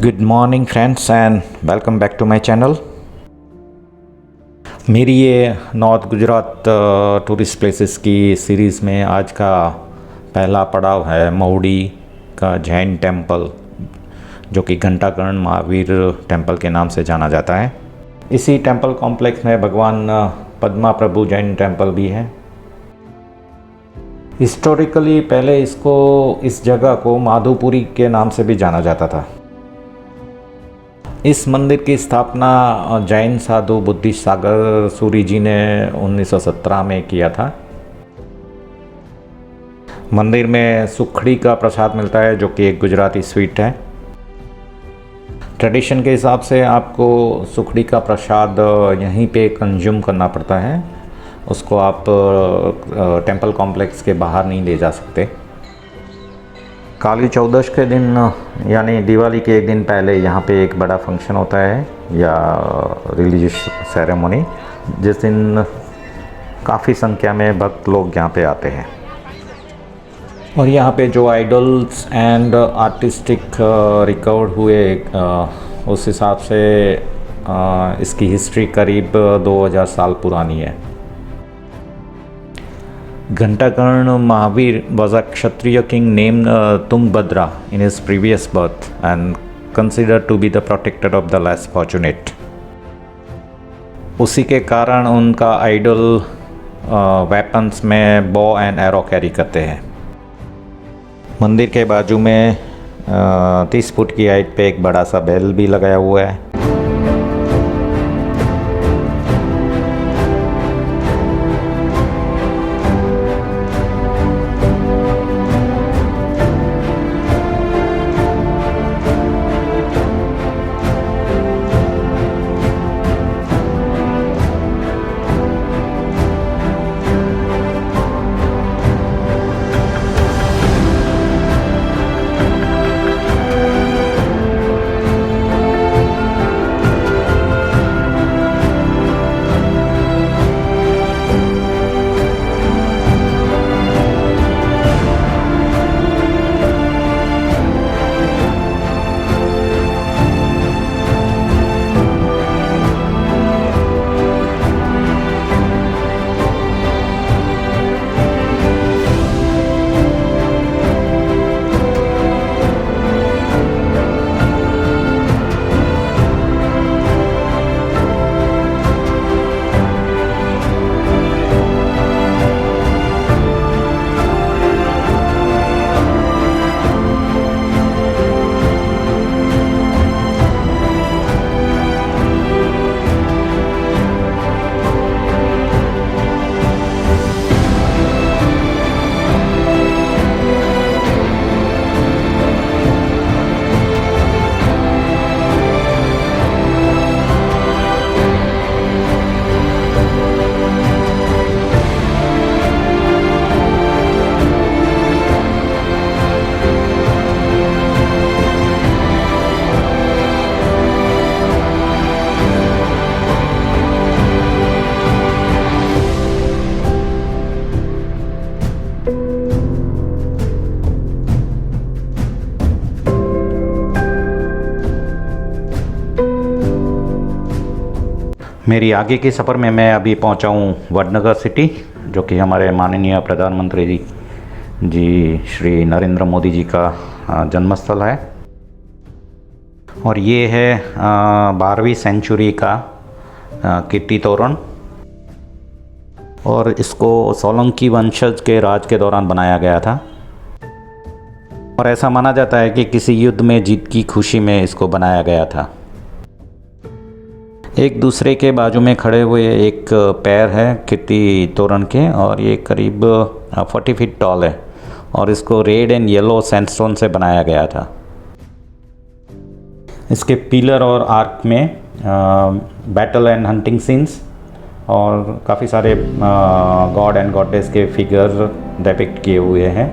Good morning friends and welcome back to my channel. मेरी ये north Gujarat tourist places की series में आज का पहला पड़ाव है महुडी का जैन टेम्पल, जो कि घंटाकर्ण महावीर टेम्पल के नाम से जाना जाता है। इसी टेम्पल कॉम्प्लेक्स में भगवान पद्मा प्रभु जैन टेम्पल भी है। हिस्टोरिकली पहले इस जगह को माधोपुरी के नाम से भी जाना जाता था। इस मंदिर की स्थापना जैन साधु बुद्धिस्ट सागर सूरी जी ने 1917 में किया था। मंदिर में सुखड़ी का प्रसाद मिलता है, जो कि एक गुजराती स्वीट है। ट्रेडिशन के हिसाब से आपको सुखड़ी का प्रसाद यहीं पे कंज्यूम करना पड़ता है, उसको आप टेम्पल कॉम्प्लेक्स के बाहर नहीं ले जा सकते। काली चौदश के दिन यानी दिवाली के एक दिन पहले यहाँ पे एक बड़ा फंक्शन होता है या रिलीजियस सेरेमनी, जिस दिन काफ़ी संख्या में भक्त लोग यहाँ पे आते हैं। और यहाँ पे जो आइडल्स एंड आर्टिस्टिक रिकवर्ड हुए उस हिसाब से इसकी हिस्ट्री करीब 2000 साल पुरानी है। Ghantakarna Mahavir was a Kshatriya king named Tungbhadra in his previous birth and considered to be the protector of the less fortunate. उसी के कारण उनका आइडल वेपन्स में बो एंड एरो कैरी करते हैं। मंदिर के बाजू में 30 फुट की हाइट पे एक बड़ा सा बेल भी लगाया हुआ है। मेरी आगे के सफ़र में मैं अभी पहुंचा हूँ वडनगर सिटी, जो कि हमारे माननीय प्रधानमंत्री जी श्री नरेंद्र मोदी जी का जन्मस्थल है। और ये है 12वीं सेंचुरी का कीर्ति तोरण, और इसको सोलंकी वंशज के राज के दौरान बनाया गया था। और ऐसा माना जाता है कि किसी युद्ध में जीत की खुशी में इसको बनाया गया था। एक दूसरे के बाजू में खड़े हुए एक पैर है कीर्ति तोरण के, और ये करीब 40 फीट टॉल है, और इसको रेड एंड येलो सैंडस्टोन से बनाया गया था। इसके पिलर और आर्क में बैटल एंड हंटिंग सीन्स और काफ़ी सारे गॉड एंड गॉडेस के फिगर डिपिक्ट किए हुए हैं।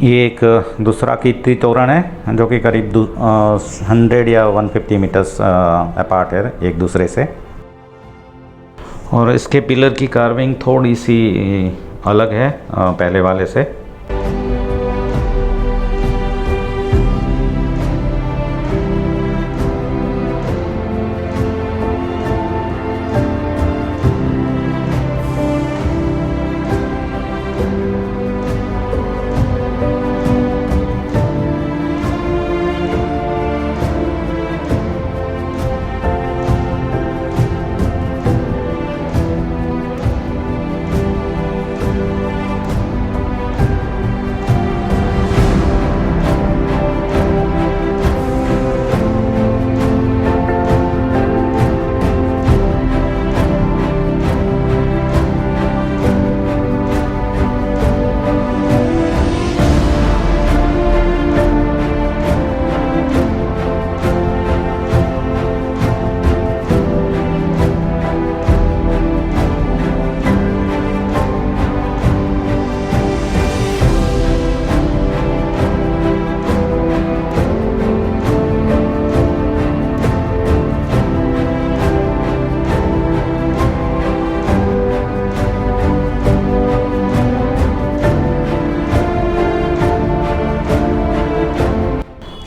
ये एक दूसरा कीर्ति तोरण है जो कि करीब 100 या 150 मीटर्स अपार्ट है एक दूसरे से, और इसके पिलर की कार्विंग थोड़ी सी अलग है पहले वाले से।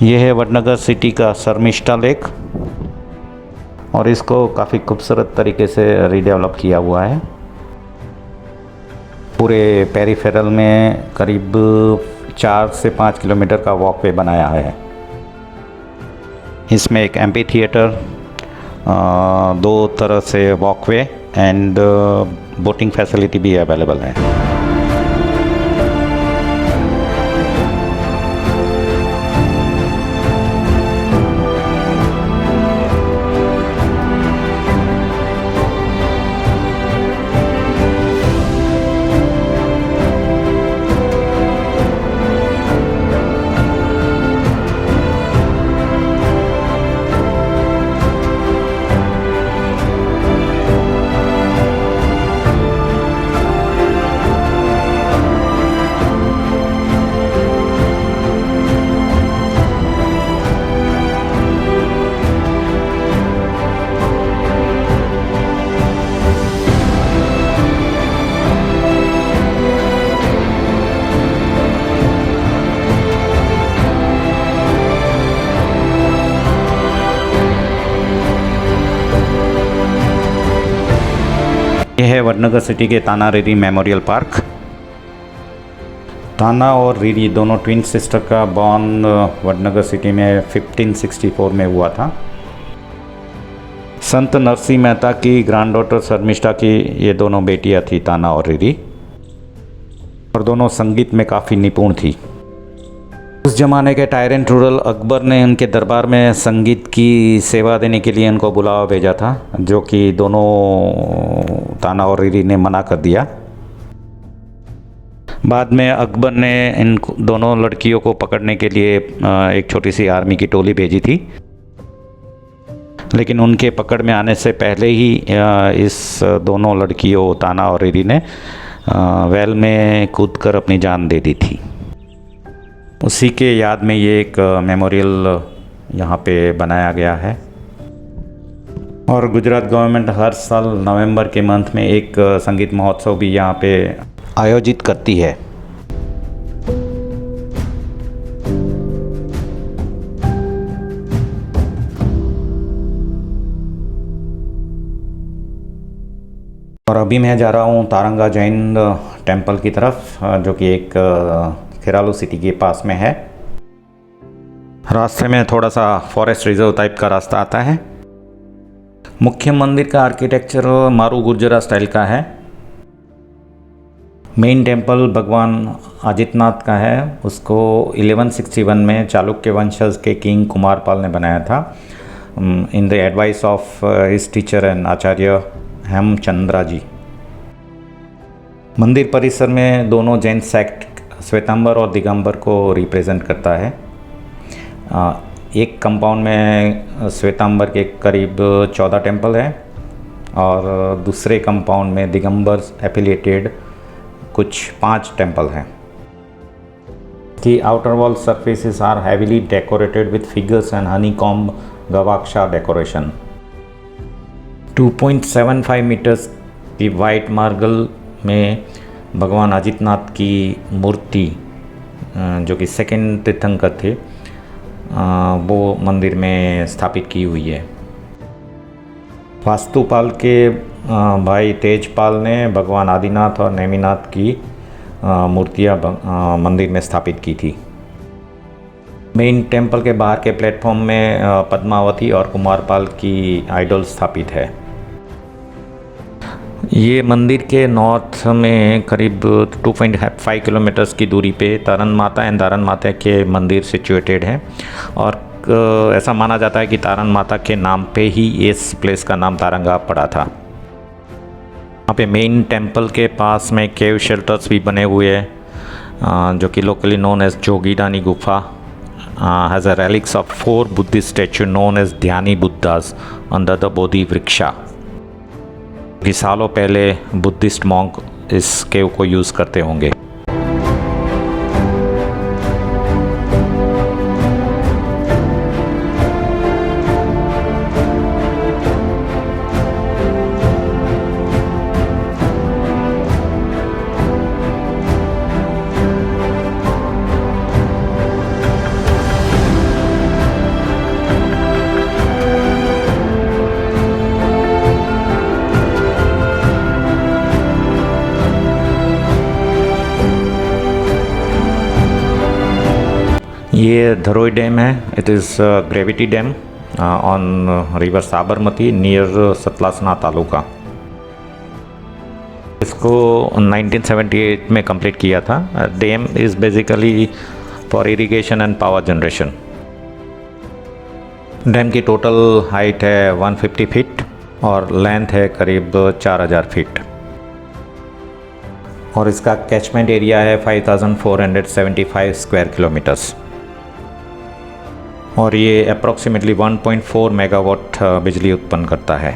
ये है वडनगर सिटी का शर्मिष्ठा लेक, और इसको काफ़ी खूबसूरत तरीके से रीडेवलप किया हुआ है। पूरे पेरिफेरल में करीब 4 से 5 किलोमीटर का वॉकवे बनाया है। इसमें एक एम्पी थिएटर, 2 तरह से वॉकवे एंड बोटिंग फैसिलिटी भी अवेलेबल है। यह है वडनगर सिटी के ताना रीरी मेमोरियल पार्क। ताना और रीरी दोनों ट्विन सिस्टर का बॉर्न वडनगर सिटी में 1564 में हुआ था। संत नरसिंह मेहता की ग्रैंड डॉटर शर्मिष्ठा की ये दोनों बेटियां थी, ताना और रीरी, और दोनों संगीत में काफ़ी निपुण थी। उस जमाने के टायरेंट रूरल अकबर ने उनके दरबार में संगीत की सेवा देने के लिए उनको बुलावा भेजा था, जो कि दोनों ताना और रीरी ने मना कर दिया। बाद में अकबर ने इन दोनों लड़कियों को पकड़ने के लिए एक छोटी सी आर्मी की टोली भेजी थी, लेकिन उनके पकड़ में आने से पहले ही इस दोनों लड़कियों ताना और रीरी ने वेल में कूदकर अपनी जान दे दी थी। उसी के याद में ये एक मेमोरियल यहाँ पे बनाया गया है। और गुजरात गवर्नमेंट हर साल नवंबर के मंथ में एक संगीत महोत्सव भी यहाँ पे आयोजित करती है। और अभी मैं जा रहा हूँ तारंगा जैन टेम्पल की तरफ, जो कि एक खेरालू सिटी के पास में है। रास्ते में थोड़ा सा फॉरेस्ट रिजर्व टाइप का रास्ता आता है। मुख्य मंदिर का आर्किटेक्चर मारू गुर्जरा स्टाइल का है। मेन टेम्पल भगवान आदित्यनाथ का है। उसको 1161 में चालुक्य वंशज के किंग कुमारपाल ने बनाया था, in the advice of his teacher and Acharya Hemchandra ji. मंदिर परिसर में दोनों जैन सेक्ट श्वेतांबर और दिगंबर को रिप्रेजेंट करता है। एक कंपाउंड में श्वेतांबर के करीब 14 टेम्पल हैं और दूसरे कंपाउंड में दिगंबर एफिलिएटेड कुछ 5 टेम्पल हैं। The outer wall surfaces are heavily decorated with figures and honeycomb gavaksha decoration. 2.75 metres की वाइट मार्बल में भगवान अजितनाथ की मूर्ति जो कि सेकंड तीर्थंकर थे वो मंदिर में स्थापित की हुई है। वास्तुपाल के भाई तेजपाल ने भगवान आदिनाथ और नेमिनाथ की मूर्तियाँ मंदिर में स्थापित की थी। मेन टेंपल के बाहर के प्लेटफॉर्म में पद्मावती और कुमारपाल की आइडल स्थापित है। ये मंदिर के नॉर्थ में करीब 2.5 किलोमीटर्स की दूरी पे तारन माता एंड दारन माता के मंदिर सिचुएटेड है और ऐसा माना जाता है कि तारन माता के नाम पे ही इस प्लेस का नाम तारंगा पड़ा था। यहाँ पे मेन टेंपल के पास में केव शेल्टर्स भी बने हुए हैं जो कि लोकली नोन एज जोगीडानी गुफा has a relics of 4 Buddhist statue known as Dhyani Buddhas under the Bodhi Vriksha. कि सालों पहले बुद्धिस्ट मॉन्क इस केव को यूज़ करते होंगे। ये धरोई डैम है। It is gravity dam on river Sabarmati near Satlasana taluka. इसको 1978 में कंप्लीट किया था। Dam is basically for irrigation and power generation. Dam की टोटल हाइट है 150 फीट और लेंथ है करीब 4000 फीट और इसका कैचमेंट एरिया है 5475 स्क्वायर किलोमीटर्स और ये अप्रॉक्सीमेटली 1.4 मेगावाट बिजली उत्पन्न करता है।